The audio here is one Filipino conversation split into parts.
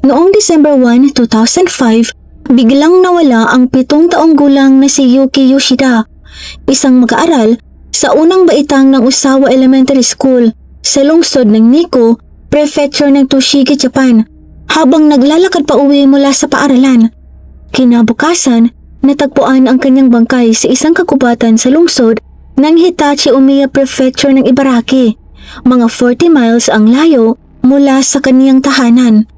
Noong December 1, 2005, biglang nawala ang 7 taong gulang na si Yuki Yoshida, isang mag-aaral sa unang baitang ng Osawa Elementary School sa lungsod ng Nikko, Prefecture ng Tochigi, Japan, habang naglalakad pa uwi mula sa paaralan. Kinabukasan, natagpuan ang kanyang bangkay sa isang kagubatan sa lungsod ng Hitachi-Omiya Prefecture ng Ibaraki, mga 40 miles ang layo mula sa kaniyang tahanan.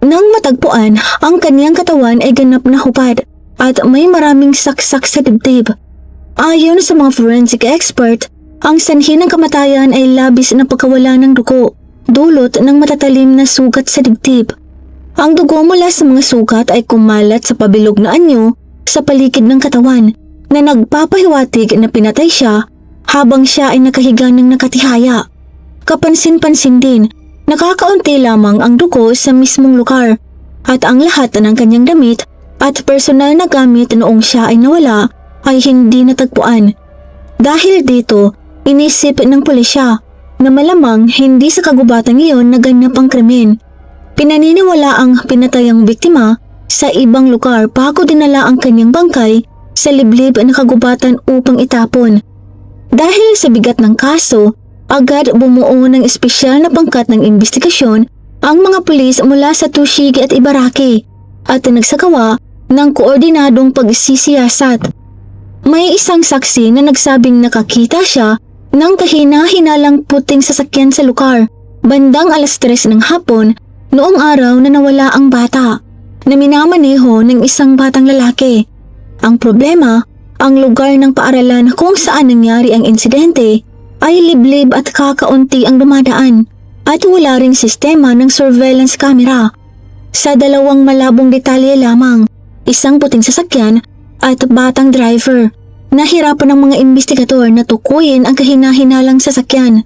Nang matagpuan, ang kaniyang katawan ay ganap na hubad at may maraming saksak sa dibdib. Ayon sa mga forensic expert, ang sanhi ng kamatayan ay labis na pagkawala ng dugo, dulot ng matatalim na sugat sa dibdib. Ang dugo mula sa mga sugat ay kumalat sa pabilog na anyo sa paligid ng katawan na nagpapahiwatig na pinatay siya habang siya ay nakahiga ng nakatihaya. Kapansin-pansin din, nakakaunti lamang ang dugo sa mismong lugar at ang lahat ng kanyang damit at personal na gamit noong siya ay nawala ay hindi natagpuan. Dahil dito, inisip ng pulisya na malamang hindi sa kagubatan iyon naganap ang krimen. Pinaniniwala ang pinatayang biktima sa ibang lugar bago dinala ang kanyang bangkay sa liblib na kagubatan upang itapon. Dahil sa bigat ng kaso, agad bumuo ng espesyal na pangkat ng investigasyon ang mga pulis mula sa Tochigi at Ibaraki at nagsagawa ng koordinadong pagsisiyasat. May isang saksi na nagsabing nakakita siya ng kahina-hinalang puting sasakyan sa lugar bandang 3:00 ng hapon noong araw na nawala ang bata na minamaneho ng isang batang lalaki. Ang problema, ang lugar ng paaralan kung saan nangyari ang insidente ay liblib at kakaunti ang dumadaan at wala ring sistema ng surveillance camera. Sa 2 malabong detalye lamang, isang puting sasakyan at batang driver, nahirapan ng mga investigador na tukuyin ang kahina-hinalang sasakyan.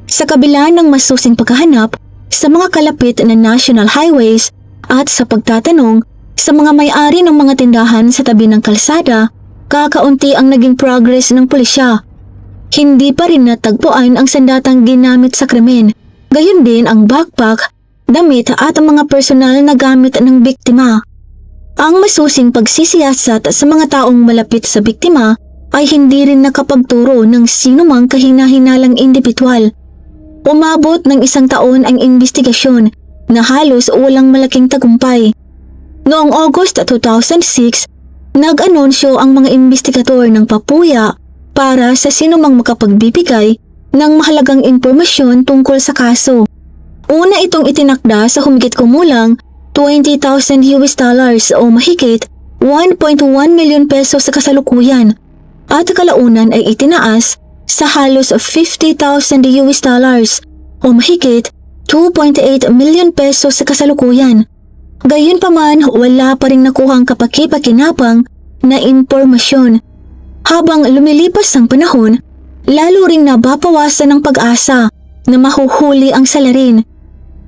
Sa kabila ng masusing paghahanap sa mga kalapit na national highways at sa pagtatanong sa mga may-ari ng mga tindahan sa tabi ng kalsada, kakaunti ang naging progress ng pulisya. Hindi pa rin natagpuan ang sandatang ginamit sa krimen, gayon din ang backpack, damit at ang mga personal na gamit ng biktima. Ang masusing pagsisiyasat sa mga taong malapit sa biktima ay hindi rin nakapagturo ng sinumang kahina-hinalang indibidwal. Umabot ng 1 taon ang investigasyon na halos walang malaking tagumpay. Noong August 2006, nag-anunsyo ang mga investigador ng papuya para sa sinumang makapagbibigay ng mahalagang impormasyon tungkol sa kaso. Una itong itinakda sa humigit kumulang $20,000 o mahigit 1.1 milyon pesos sa kasalukuyan at kalaunan ay itinaas sa halos $50,000 o mahigit 2.8 milyon pesos sa kasalukuyan. Gayunpaman, wala pa ring nakuhang kapaki-pakinabang na impormasyon. Habang lumilipas ang panahon, lalo ring nababawasan ng pag-asa na mahuhuli ang salarin.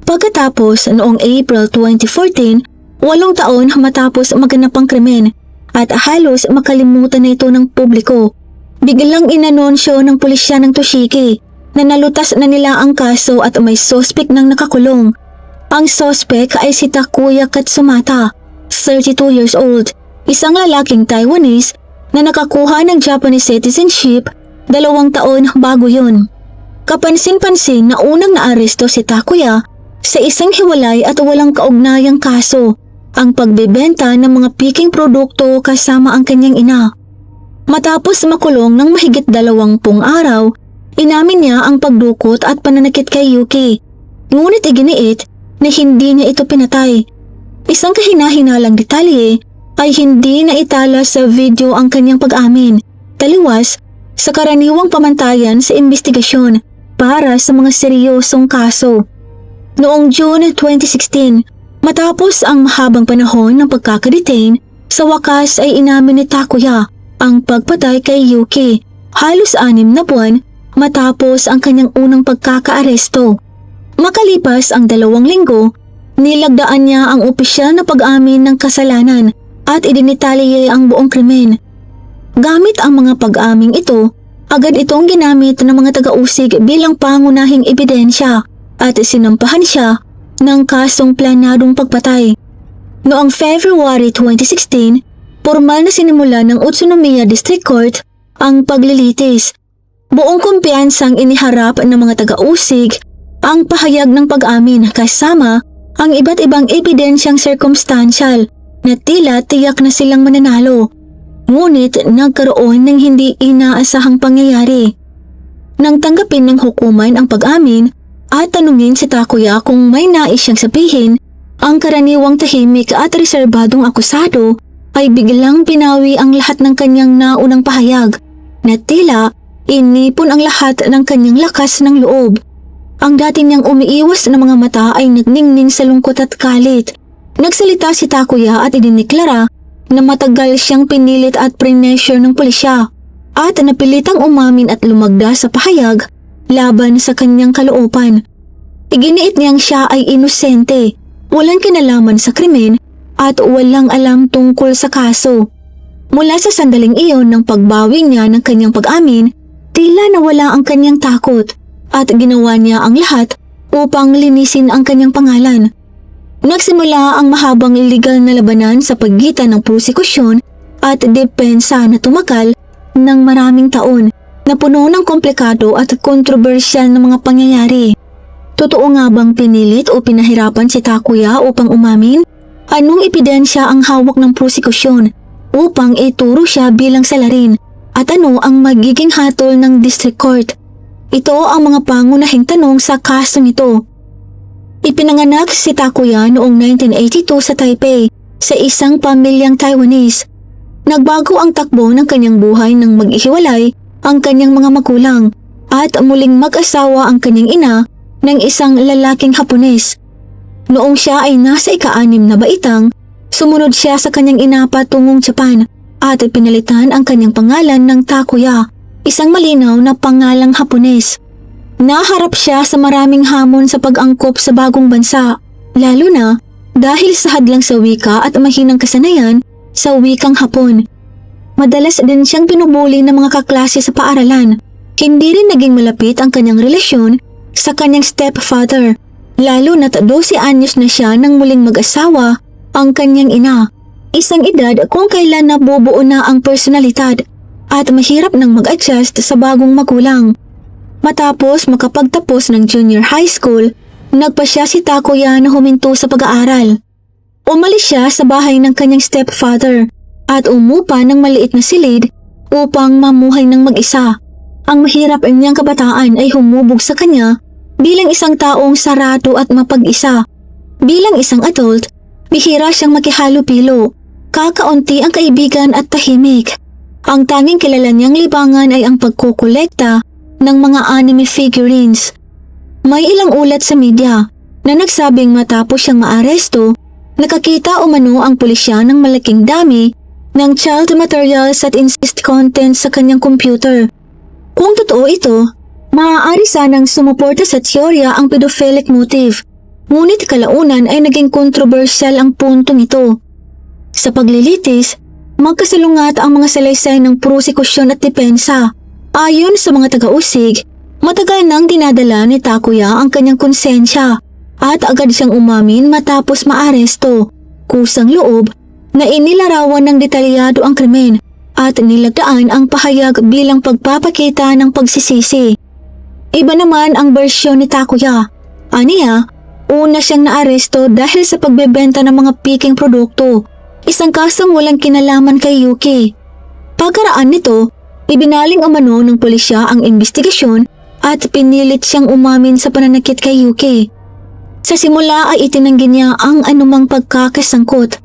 Pagkatapos noong April 2014, 8 taon matapos maganap ang krimen at halos makalimutan na ito ng publiko, biglang inanunsyo ng pulisya ng Tochigi na nalutas na nila ang kaso at may sospek ng nakakulong. Ang sospek ay si Takuya Katsumata, 32 years old, isang lalaking Taiwanese na nakakuha ng Japanese citizenship 2 taon bago yun. Kapansin-pansin na unang naaresto si Takuya sa isang hiwalay at walang kaugnayang kaso, ang pagbebenta ng mga piking produkto kasama ang kanyang ina. Matapos makulong ng mahigit 20 araw, inamin niya ang pagdukot at pananakit kay Yuki, ngunit iginiit na hindi niya ito pinatay. Isang kahina-hinalang detalye ay hindi na itala sa video ang kanyang pag-amin, taliwas sa karaniwang pamantayan sa investigasyon para sa mga seryosong kaso. Noong June 2016, matapos ang mahabang panahon ng pagkakadetain, sa wakas ay inamin ni Takuya ang pagpatay kay Yuki, halos 6 na buwan matapos ang kanyang unang pagkakaaresto. Makalipas ang 2 linggo, nilagdaan niya ang opisyal na pag-amin ng kasalanan at idinitalye ang buong krimen. Gamit ang mga pag-aming ito, agad itong ginamit ng mga taga-usig bilang pangunahing ebidensya at sinampahan siya ng kasong planadong pagpatay. Noong February 2016, formal na sinimula ng Utsunomiya District Court ang paglilitis. Buong kumpiyansang iniharap ng mga taga-usig ang pahayag ng pag-amin kasama ang iba't ibang ebidensyang circumstantial na tila tiyak na silang mananalo. Ngunit nagkaroon ng hindi inaasahang pangyayari. Nang tanggapin ng hukuman ang pag-amin at tanungin si Takuya kung may nais siyang sabihin, ang karaniwang tahimik at reserbadong akusado ay biglang pinawi ang lahat ng kanyang naunang pahayag na tila inipon ang lahat ng kanyang lakas ng loob. Ang dati niyang umiiwas na mga mata ay nagningning sa lungkot at galit. Nagsalita si Takuya at idiniklara na matagal siyang pinilit at pressure ng pulisya at napilitang umamin at lumagda sa pahayag laban sa kanyang kalooban. Iginiit niyang siya ay inosente, walang kinalaman sa krimen at walang alam tungkol sa kaso. Mula sa sandaling iyon ng pagbawi niya ng kanyang pag-amin, tila nawala ang kanyang takot at ginawa niya ang lahat upang linisin ang kanyang pangalan. Nagsimula ang mahabang legal na labanan sa pagitan ng prosekusyon at depensa na tumagal ng maraming taon na puno ng komplikado at kontrobersyal na mga pangyayari. Totoo nga bang pinilit o pinahirapan si Takuya upang umamin? Anong ebidensya ang hawak ng prosekusyon upang ituro siya bilang salarin? At ano ang magiging hatol ng district court? Ito ang mga pangunahing tanong sa kasong ito. Ipinanganak si Takuya noong 1982 sa Taipei sa isang pamilyang Taiwanese. Nagbago ang takbo ng kanyang buhay nang mag-ihiwalay ang kanyang mga magulang at muling mag-asawa ang kanyang ina ng isang lalaking Hapones. Noong siya ay nasa ika-6 na baitang, sumunod siya sa kanyang ina patungong Japan at pinalitan ang kanyang pangalan ng Takuya, isang malinaw na pangalang Hapones. Naharap siya sa maraming hamon sa pag-angkop sa bagong bansa, lalo na dahil sa hadlang sa wika at mahinang kasanayan sa wikang Hapon. Madalas din siyang pinubuli ng mga kaklase sa paaralan. Hindi rin naging malapit ang kanyang relasyon sa kanyang stepfather, lalo na't 12 anyos na siya nang muling mag-asawa ang kanyang ina. Isang edad kung kailan nabubuo na ang personalidad at mahirap nang mag-adjust sa bagong magulang. Matapos makapagtapos ng junior high school, nagpasya si Takuya na huminto sa pag-aaral. Umalis siya sa bahay ng kanyang stepfather at umupa ng maliit na silid upang mamuhay ng mag-isa. Ang mahirap niyang kabataan ay humubog sa kanya bilang isang taong sarado at mapag-isa. Bilang isang adult, bihira siyang makihalo-pilo. Kakaunti ang kaibigan at tahimik. Ang tanging kilala niyang libangan ay ang pagkukolekta ng mga anime figurines. May ilang ulat sa media na nagsabing matapos siyang maaresto, nakakita umano ang pulisya ng malaking dami ng child materials at incest content sa kanyang computer. Kung totoo ito, maaari sanang sumuporta sa teorya ang pedophilic motive, ngunit kalaunan ay naging kontrobersyal ang puntong ito. Sa paglilitis, magkasalungat ang mga salaysay ng prosekusyon at depensa. Ayon sa mga taga-usig, matagal nang dinadala ni Takuya ang kanyang konsensya at agad siyang umamin matapos maaresto. Kusang loob na inilarawan ng detalyado ang krimen at nilagdaan ang pahayag bilang pagpapakita ng pagsisisi. Iba naman ang bersyon ni Takuya. Aniya, una siyang naaresto dahil sa pagbebenta ng mga piking produkto, isang kasong walang kinalaman kay Yuki. Pagkaraan nito, ibinaling umano ng pulisya ang investigasyon at pinilit siyang umamin sa pananakit kay Yuki. Sa simula ay itinanggi niya ang anumang pagkakasangkot.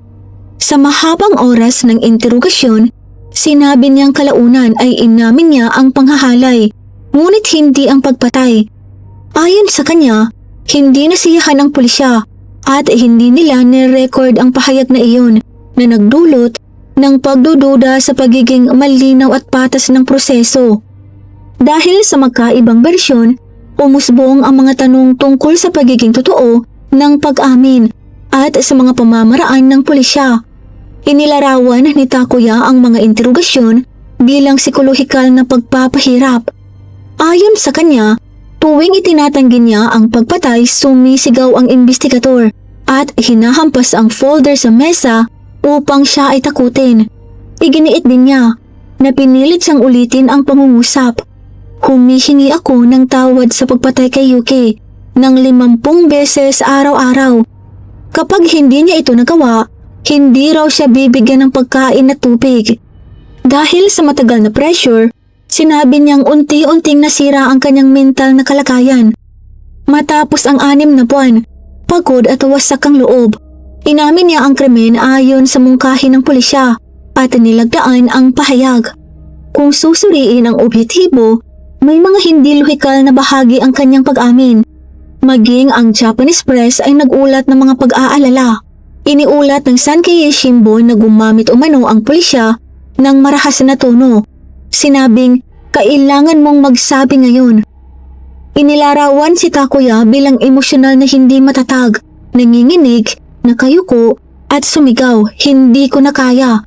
Sa mahabang oras ng interogasyon, sinabi niyang kalaunan ay inamin niya ang panghahalay, ngunit hindi ang pagpatay. Ayon sa kanya, hindi nasiyahan ang pulisya at hindi nila ni-record ang pahayag na iyon na nagdulot ng pagdududa sa pagiging malinaw at patas ng proseso. Dahil sa magkaibang bersyon, umusbong ang mga tanong tungkol sa pagiging totoo ng pag-amin at sa mga pamamaraan ng pulisya. Inilarawan ni Takuya ang mga interogasyon bilang psikolohikal na pagpapahirap. Ayon sa kanya, Tuwing itinatanggi niya ang pagpatay, sumisigaw ang investigador at hinahampas ang folder sa mesa upang siya ay takutin. Iginiit din niya na pinilit siyang ulitin ang pangungusap. Humihingi ako ng tawad sa pagpatay kay Yuki ng 50 beses araw-araw. Kapag hindi niya ito nagawa, hindi raw siya bibigyan ng pagkain at tubig. Dahil sa matagal na pressure, sinabi niyang unti-unting nasira ang kanyang mental na kalagayan. Matapos ang 6 na buwan, pagod at wasak ang loob. Inamin niya ang krimen ayon sa mungkahi ng pulisya at nilagdaan ang pahayag. Kung susuriin ang objektibo, may mga hindi lohikal na bahagi ang kanyang pag-amin. Maging ang Japanese press ay nagulat ng mga pag-aalala. Iniulat ng Sankei Shimbun na gumamit umano ang pulisya ng marahas na tono. Sinabing, kailangan mong magsabi ngayon. Inilarawan si Takuya bilang emosyonal na hindi matatag, nanginginig, nakayuko, at sumigaw, hindi ko na kaya.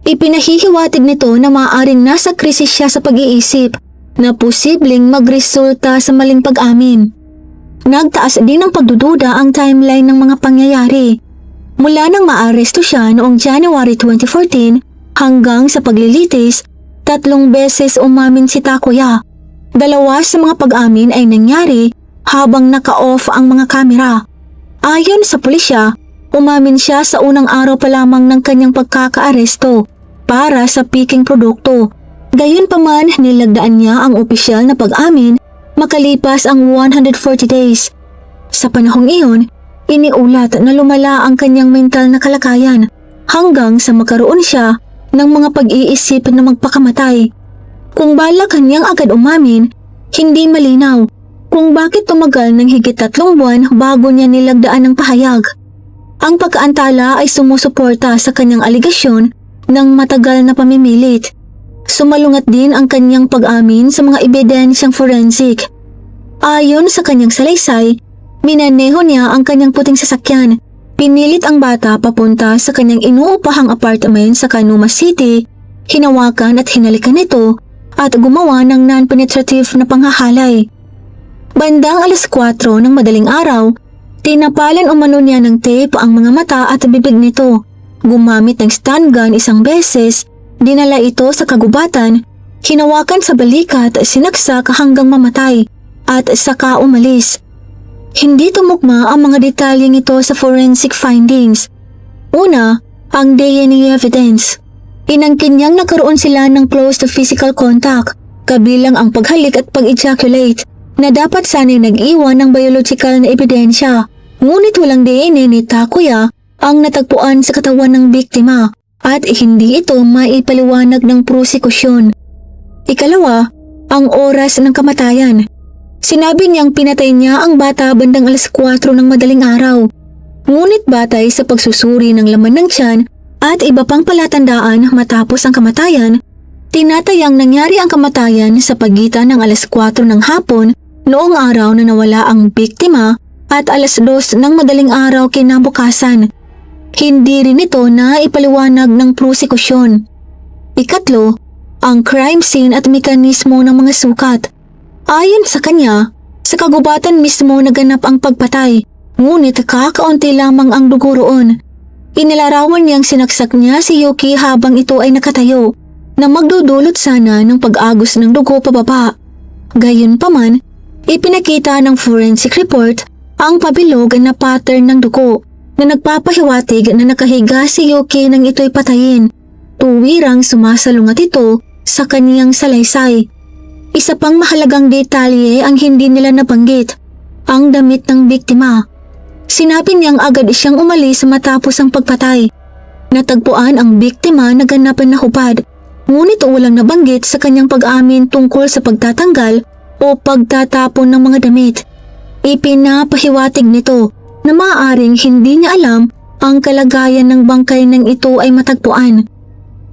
Ipinahihiwatig nito na maaaring nasa krisis siya sa pag-iisip na posibleng magresulta sa maling pag-amin. Nagtaas din ng pagdududa ang timeline ng mga pangyayari. Mula nang maaresto siya noong January 2014 hanggang sa paglilitis, 3 beses umamin si Takuya. 2 sa mga pag-amin ay nangyari habang naka-off ang mga kamera. Ayon sa pulisya, umamin siya sa unang araw pa lamang ng kanyang pagkakaaresto para sa peking produkto. Gayunpaman, nilagdaan niya ang opisyal na pag-amin makalipas ang 140 days. Sa panahong iyon, iniulat na lumala ang kanyang mental na kalagayan hanggang sa magkaroon siya ng mga pag-iisip na magpakamatay. Kung balak niyang agad umamin, hindi malinaw kung bakit tumagal ng higit 3 buwan bago niya nilagdaan ng pahayag. Ang pagkaantala ay sumusuporta sa kanyang aligasyon ng matagal na pamimilit. Sumalungat din ang kanyang pag-amin sa mga ebidensyang forensic. Ayon sa kanyang salaysay, minaneho niya ang kanyang puting sasakyan. Pinilit ang bata papunta sa kanyang inuupahang apartment sa Kanuma City, hinawakan at hinalikan nito at gumawa ng non-penetrative na panghahalay. Bandang 4:00 ng madaling araw, tinapalan umano niya ng tape ang mga mata at bibig nito. Gumamit ng stun gun 1 beses, dinala ito sa kagubatan, hinawakan sa balikat, sinaksak hanggang mamatay, at saka umalis. Hindi tumugma ang mga detalyeng ito sa forensic findings. Una, ang DNA evidence. Inangkin niyang nagkaroon sila ng close to physical contact, kabilang ang paghalik at pag-ejaculate, na dapat sana'y nag-iwan ng biological na ebidensya. Ngunit walang DNA ni Takuya ang natagpuan sa katawan ng biktima at hindi ito maipaliwanag ng prosekusyon. Ikalawa, ang oras ng kamatayan. Sinabi niyang pinatay niya ang bata bandang 4:00 ng madaling araw. Ngunit batay sa pagsusuri ng laman ng tiyan at iba pang palatandaan matapos ang kamatayan, tinatayang nangyari ang kamatayan sa pagitan ng 4:00 ng hapon noong araw na nawala ang biktima at 2:00 ng madaling araw kinabukasan. Hindi rin ito na ipaliwanag ng prosekusyon. Ikatlo, ang crime scene at mekanismo ng mga sukat. Ayon sa kanya, sa kagubatan mismo naganap ang pagpatay, ngunit kakaunti lamang ang dugo roon. Inilarawan niyang sinaksak niya si Yuki habang ito ay nakatayo, na magdudulot sana ng pag-agos ng dugo pababa. Gayunpaman, ipinakita ng forensic report ang pabilog na pattern ng dugo na nagpapahiwatig na nakahiga si Yuki nang ito'y patayin. Tuwirang sumasalungat ito sa kaniyang salaysay. Isa pang mahalagang detalye ang hindi nila nabanggit, ang damit ng biktima. Sinabi niyang agad siyang umalis matapos ang pagpatay. Natagpuan ang biktima na ganapan na hubad, ngunit walang nabanggit sa kanyang pag-amin tungkol sa pagtatanggal o pagtatapon ng mga damit. Ipinapahiwatig nito na maaaring hindi niya alam ang kalagayan ng bangkay nang ito ay matagpuan.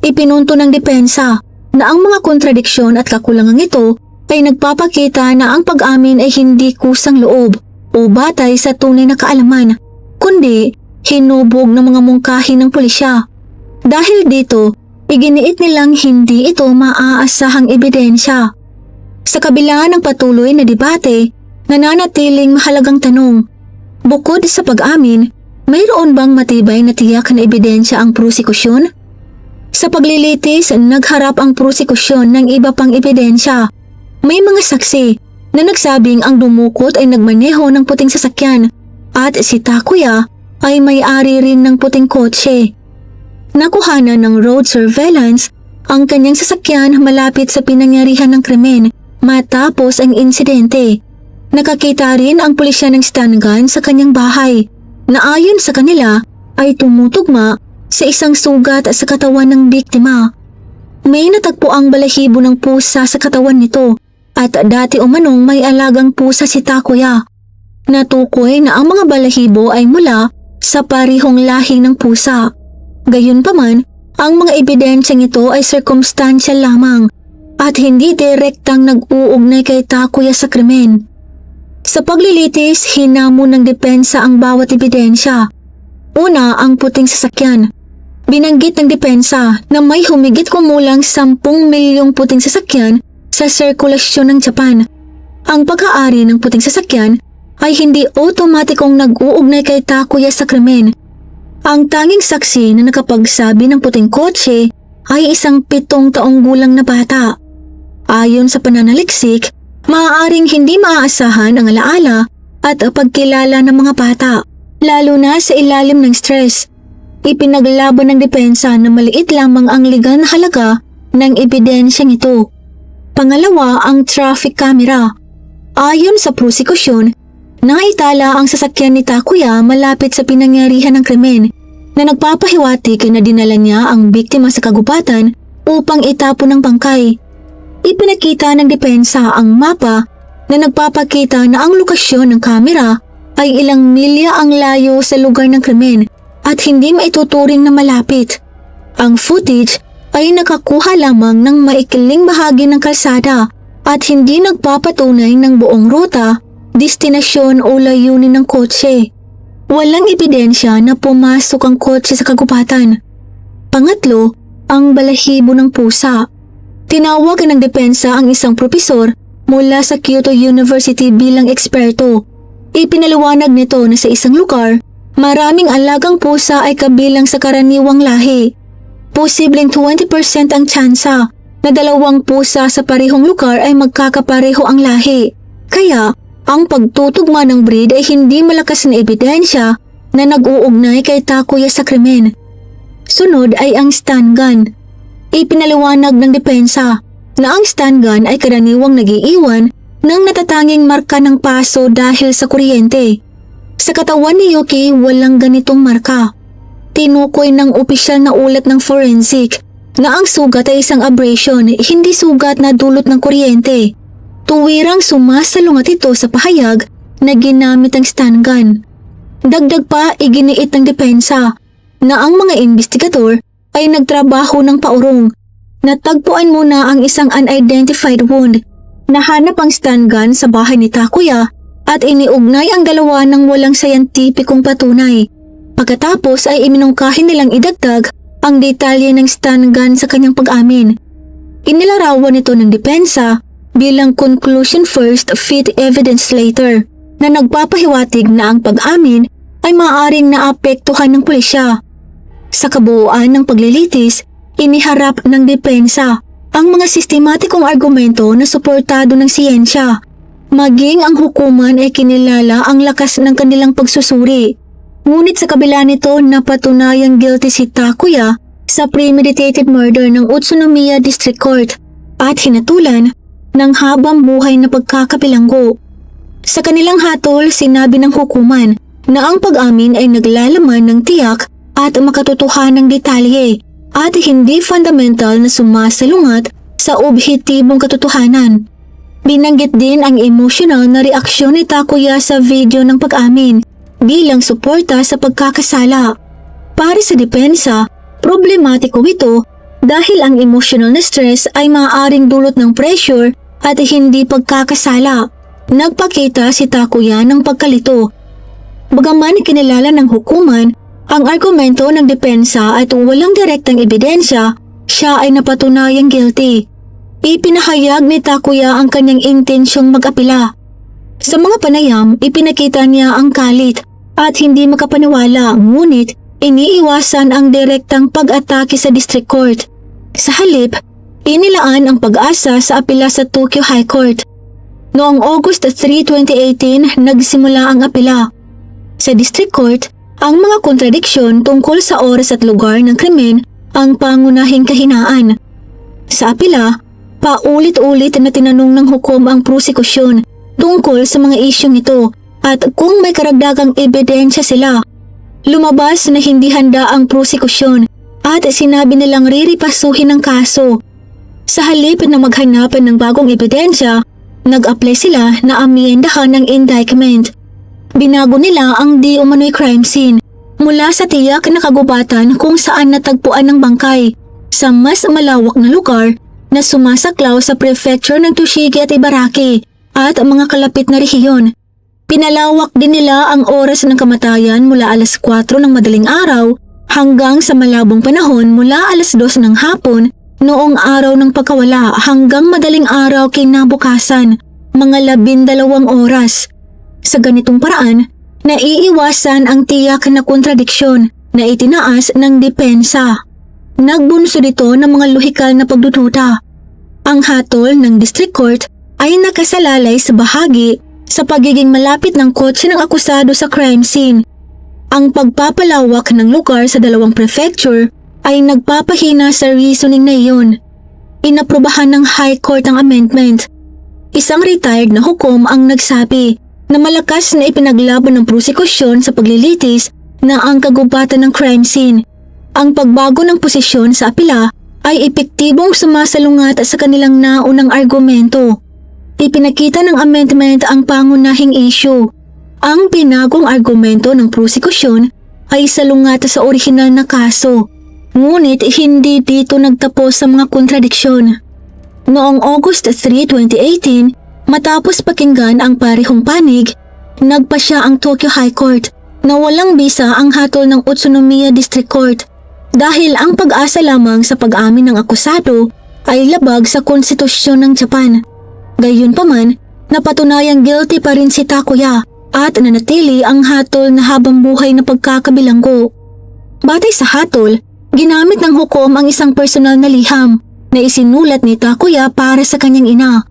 Ipinunto ng depensa na ang mga kontradiksyon at kakulangan ito ay nagpapakita na ang pag-amin ay hindi kusang loob o batay sa tunay na kaalaman, kundi hinubog ng mga mungkahi ng pulisya. Dahil dito, iginiit nilang hindi ito maaasahang ebidensya. Sa kabila ng patuloy na debate, nananatiling mahalagang tanong. Bukod sa pag-amin, mayroon bang matibay na tiyak na ebidensya ang prosekusyon? Sa paglilitis, nagharap ang prosekusyon ng iba pang ebidensya. May mga saksi na nagsabing ang dumukot ay nagmaneho ng puting sasakyan at si Takuya ay may-ari rin ng puting kotse. Nakuhanan ng road surveillance ang kanyang sasakyan malapit sa pinangyarihan ng krimen matapos ang insidente. Nakakita rin ang pulisya ng stun gun sa kanyang bahay na ayon sa kanila ay tumutugma sa isang sugat sa katawan ng biktima. May natagpo ang balahibo ng pusa sa katawan nito at dati umanong may alagang pusa si Takuya. Natukoy na ang mga balahibo ay mula sa parihong lahi ng pusa. Gayunpaman, ang mga ebidensyang ito ay circumstantial lamang at hindi direktang nag-uugnay kay Takuya sa krimen. Sa paglilitis, hinamon ng depensa ang bawat ebidensya. Una, ang puting sasakyan. Binanggit ng depensa na may humigit kumulang 10 milyong puting sasakyan sa sirkulasyon ng Japan. Ang pag-aari ng puting sasakyan ay hindi otomatikong nag-uugnay kay Takuya sa krimen. Ang tanging saksi na nakapagsabi ng puting kotse ay isang 7 taong gulang na bata. Ayon sa pananaliksik, maaaring hindi maaasahan ang alaala at pagkilala ng mga bata, lalo na sa ilalim ng stress. Ipinaglaban ng depensa na maliit lamang ang legal na halaga ng ebidensyang ito. Pangalawa, ang traffic camera. Ayon sa prosekusyon, naitala ang sasakyan ni Takuya malapit sa pinangyarihan ng krimen na nagpapahiwatig na dinala niya ang biktima sa kagubatan upang itapon ng bangkay. Ipinakita ng depensa ang mapa na nagpapakita na ang lokasyon ng kamera ay ilang milya ang layo sa lugar ng krimen at hindi maituturing na malapit. Ang footage ay nakakuha lamang ng maikling bahagi ng kalsada at hindi nagpapatunay ng buong ruta, destinasyon o layunin ng kotse. Walang ebidensya na pumasok ang kotse sa kagubatan. Pangatlo, ang balahibo ng pusa. Tinawagan ng depensa ang isang propesor mula sa Kyoto University bilang eksperto. Ipinaliwanag nito na sa isang lugar, maraming alagang pusa ay kabilang sa karaniwang lahi. Posibleng 20% ang tsansa na 2 pusa sa parehong lugar ay magkakapareho ang lahi. Kaya, ang pagtutugma ng breed ay hindi malakas na ebidensya na nag-uugnay kay Takuya sa krimen. Sunod ay ang stun gun. Ipinaliwanag ng depensa na ang stun gun ay karaniwang nagiiwan ng natatanging marka ng paso dahil sa kuryente. Sa katawan ni Yuki, walang ganitong marka. Tinukoy ng opisyal na ulat ng forensic na ang sugat ay isang abrasion, hindi sugat na dulot ng kuryente. Tuwirang sumasalungat ito sa pahayag na ginamit ang stun gun. Dagdag pa, iginiit ng depensa na ang mga investigador ay nagtrabaho ng paurong. Natagpuan muna ang isang unidentified wound. Nahanap ang stun gun sa bahay ni Takuya at iniugnay ang dalawa ng walang sayantipikong patunay. Pagkatapos ay iminungkahin nilang idagdag ang detalye ng stun gun sa kanyang pag-amin. Inilarawan ito ng depensa bilang conclusion first, fit evidence later na nagpapahiwatig na ang pag-amin ay maaaring naapektuhan ng pulisya. Sa kabuuan ng paglilitis, iniharap ng depensa ang mga sistematikong argumento na suportado ng siyensya. Maging ang hukuman ay kinilala ang lakas ng kanilang pagsusuri. Ngunit sa kabila nito, napatunayang guilty si Takuya sa premeditated murder ng Utsunomiya District Court at hinatulan ng habang buhay na pagkakabilanggo. Sa kanilang hatol, sinabi ng hukuman na ang pag-amin ay naglalaman ng tiyak at makatotohanang detalye at hindi fundamental na sumasalungat sa objektibong katotohanan. Binanggit din ang emosyonal na reaksyon ni Takuya sa video ng pag-amin bilang suporta sa pagkakasala. Para sa depensa, problematiko ito dahil ang emosyonal na stress ay maaaring dulot ng pressure at hindi pagkakasala. Nagpakita si Takuya ng pagkalito. Bagaman kinilala ng hukuman ang argumento ng depensa at walang direktang ebidensya, siya ay napatunayang guilty. Ipinahayag ni Takuya ang kanyang intensyong mag-apela. Sa mga panayam, ipinakita niya ang galit at hindi makapaniwala, ngunit iniiwasan ang direktang pag-atake sa District Court. Sa halip, inilaan ang pag-asa sa apela sa Tokyo High Court. Noong August 3, 2018, nagsimula ang apela. Sa District Court, ang mga kontradiksyon tungkol sa oras at lugar ng krimen ang pangunahing kahinaan. Sa apela, paulit-ulit na tinanong ng hukom ang prosekusyon tungkol sa mga isyong ito at kung may karagdagang ebidensya sila. Lumabas na hindi handa ang prosekusyon at sinabi nilang riripasuhin ang kaso. Sa halip na maghanap ng bagong ebidensya, nag-apply sila na amyendahan ng indictment. Binago nila ang di umano'y crime scene mula sa tiyak na kagubatan kung saan natagpuan ng bangkay sa mas malawak na lugar na sumasaklaw sa prefecture ng Tochigi at Ibaraki at mga kalapit na rehiyon. Pinalawak din nila ang oras ng kamatayan mula alas 4 ng madaling araw hanggang sa malabong panahon mula alas 2 ng hapon noong araw ng pagkawala hanggang madaling araw kinabukasan, mga 12 oras. Sa ganitong paraan, naiiwasan ang tiyak na kontradiksyon na itinaas ng depensa. Nagbunso dito ng mga lohikal na pagdududa. Ang hatol ng District Court ay nakasalalay sa bahagi sa pagiging malapit ng kotse ng akusado sa crime scene. Ang pagpapalawak ng lugar sa dalawang prefecture ay nagpapahina sa reasoning na iyon. Inaprubahan ng High Court ang amendment. Isang retired na hukom ang nagsabi na malakas na ipinaglaban ng prosekusyon sa paglilitis na ang kagubatan ng crime scene. Ang pagbago ng posisyon sa apela ay epektibong sumasalungat sa kanilang naunang argumento. Ipinakita ng amendment ang pangunahing issue. Ang pinagong argumento ng prosekusyon ay salungat sa orihinal na kaso, ngunit hindi dito nagtapos sa mga kontradiksyon. Noong August 3, 2018, matapos pakinggan ang parehong panig, nagpasya ang Tokyo High Court na walang bisa ang hatol ng Utsunomiya District Court dahil ang pag-asa lamang sa pag-amin ng akusado ay labag sa konstitusyon ng Japan. Gayunpaman, napatunayang guilty pa rin si Takuya at nanatili ang hatol na habang buhay na pagkakabilanggo. Batay sa hatol, ginamit ng hukom ang isang personal na liham na isinulat ni Takuya para sa kanyang ina.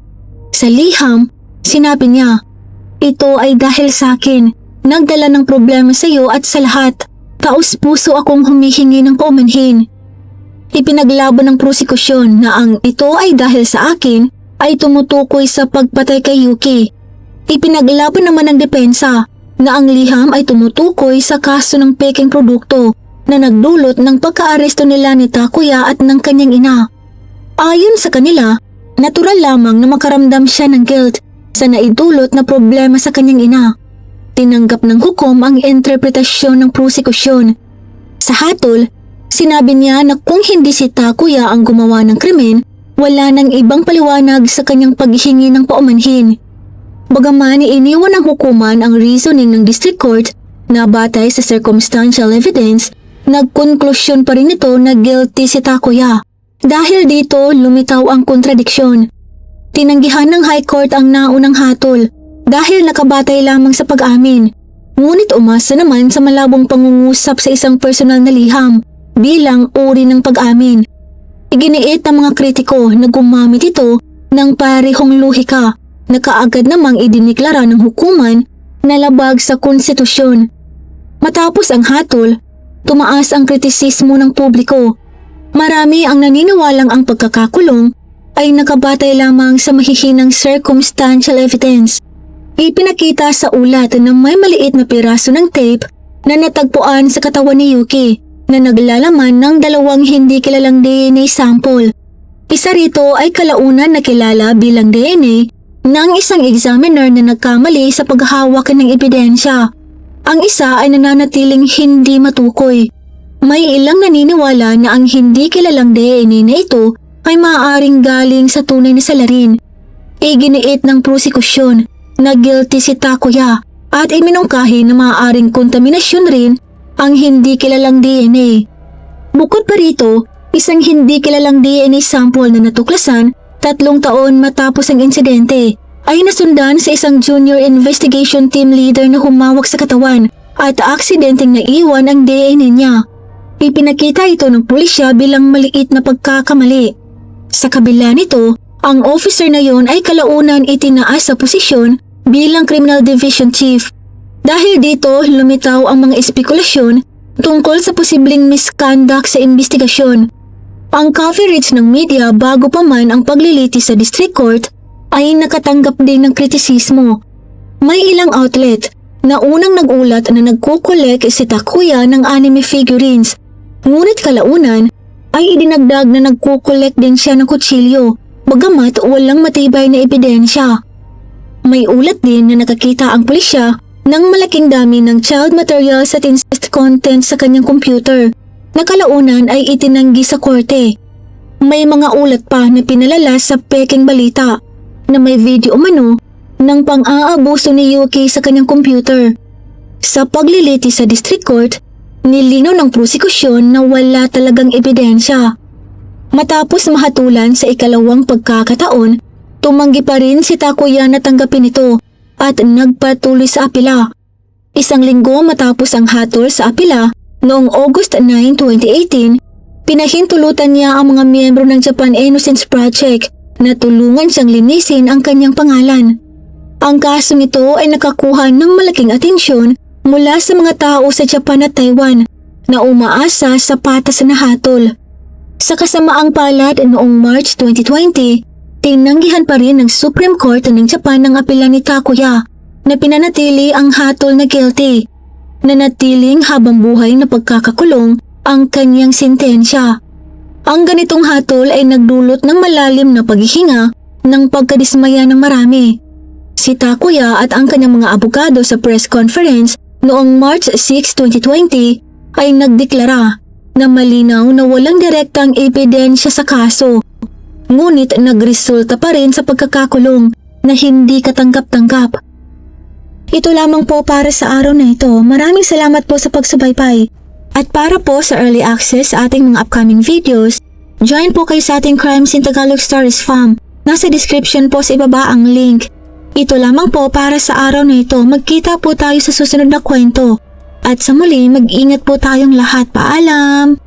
Sa liham, sinabi niya, "Ito ay dahil sa akin, nagdala ng problema sa iyo at sa lahat. Taos-puso akong humihingi ng paumanhin." Ipinaglaban ng prosekusyon na ang ito ay dahil sa akin ay tumutukoy sa pagpatay kay Yuki. Ipinaglaban naman ng depensa na ang liham ay tumutukoy sa kaso ng peking produkto na nagdulot ng pagkaaresto nila ni Takuya at ng kanyang ina. Ayon sa kanila, natural lamang na makaramdam siya ng guilt sa naidulot na problema sa kanyang ina. Tinanggap ng hukom ang interpretasyon ng prosekusyon. Sa hatol, sinabi niya na kung hindi si Takuya ang gumawa ng krimen, wala nang ibang paliwanag sa kanyang paghihingi ng paumanhin. Bagaman iniwan ng hukuman ang reasoning ng District Court na batay sa circumstantial evidence, nagkonklusyon pa rin ito na guilty si Takuya. Dahil dito, lumitaw ang kontradiksyon. Tinanggihan ng High Court ang naunang hatol dahil nakabatay lamang sa pag-amin. Ngunit umasa naman sa malabong pangungusap sa isang personal na liham bilang uri ng pag-amin. Iginiit ng mga kritiko na gumamit ito ng parehong lohika na kaagad namang idiniklara ng hukuman na labag sa konstitusyon. Matapos ang hatol, tumaas ang kritisismo ng publiko. Marami ang naniniwalang ang pagkakakulong ay nakabatay lamang sa mahihinang circumstantial evidence. Ipinakita sa ulat na may maliit na piraso ng tape na natagpuan sa katawan ni Yuki na naglalaman ng dalawang hindi kilalang DNA sample. Isa rito ay kalaunan na kilala bilang DNA ng isang examiner na nagkamali sa paghahawak ng ebidensya. Ang isa ay nananatiling hindi matukoy. May ilang naniniwala na ang hindi kilalang DNA na ito ay maaaring galing sa tunay na salarin. Iginiit ng prosekusyon na guilty si Takuya at iminungkahi na maaaring kontaminasyon rin ang hindi kilalang DNA. Bukod pa rito, isang hindi kilalang DNA sample na natuklasan 3 taon matapos ang insidente ay nasundan sa isang junior investigation team leader na humawak sa katawan at aksidenteng naiwan ang DNA niya. Ipinakita ito ng pulisya bilang maliit na pagkakamali. Sa kabila nito, ang officer na yon ay kalaunan itinaas sa posisyon bilang Criminal Division Chief. Dahil dito, lumitaw ang mga espekulasyon tungkol sa posibleng misconduct sa investigasyon. Ang coverage ng media bago pa man ang paglilitis sa District Court ay nakatanggap din ng kritisismo. May ilang outlet na unang nagulat na nagkukolek si Takuya ng anime figurines, ngunit kalaunan ay idinagdag na nagkukolek din siya ng kutsilyo, bagamat walang matibay na ebidensya. May ulat din na nakakita ang pulisya ng malaking dami ng child materials at incest content sa kanyang computer na kalaunan ay itinanggi sa korte. May mga ulat pa na pinalala sa peking balita na may video umano ng pang-aabuso ni Yuki sa kanyang computer. Sa paglilitis sa District Court, nilinaw ng prosekusyon na wala talagang ebidensya. Matapos mahatulan sa ikalawang pagkakataon, tumanggi pa rin si Takuya na tanggapin ito at nagpatuloy sa apela. Isang linggo matapos ang hatol sa apela, noong August 9, 2018, pinahintulutan niya ang mga miyembro ng Japan Innocence Project na tulungan siyang linisin ang kanyang pangalan. Ang kasong ito ay nakakuha ng malaking atensyon mula sa mga tao sa Japan at Taiwan na umaasa sa patas na hatol. Sa kasamaang palad noong March 2020, tinanggihan pa rin ng Supreme Court ng Japan ang apela ni Takuya na pinanatili ang hatol na guilty. Nanatiling habang buhay na pagkakakulong ang kanyang sentensya. Ang ganitong hatol ay nagdulot ng malalim na paghihinga ng pagkadismaya ng marami. Si Takuya at ang kanyang mga abogado sa press conference noong March 6, 2020 ay nagdeklara na malinaw na walang direktang ebidensya sa kaso. Ngunit nagresulta pa rin sa pagkakakulong na hindi katanggap-tanggap. Ito lamang po para sa araw na ito. Maraming salamat po sa pagsubaybay. At para po sa early access sa ating mga upcoming videos, join po kayo sa ating Crimes in Tagalog Stories Fam. Nasa description po sa ibaba ang link. Ito lamang po para sa araw na ito. Magkita po tayo sa susunod na kwento. At sa muli, mag-ingat po tayong lahat. Paalam!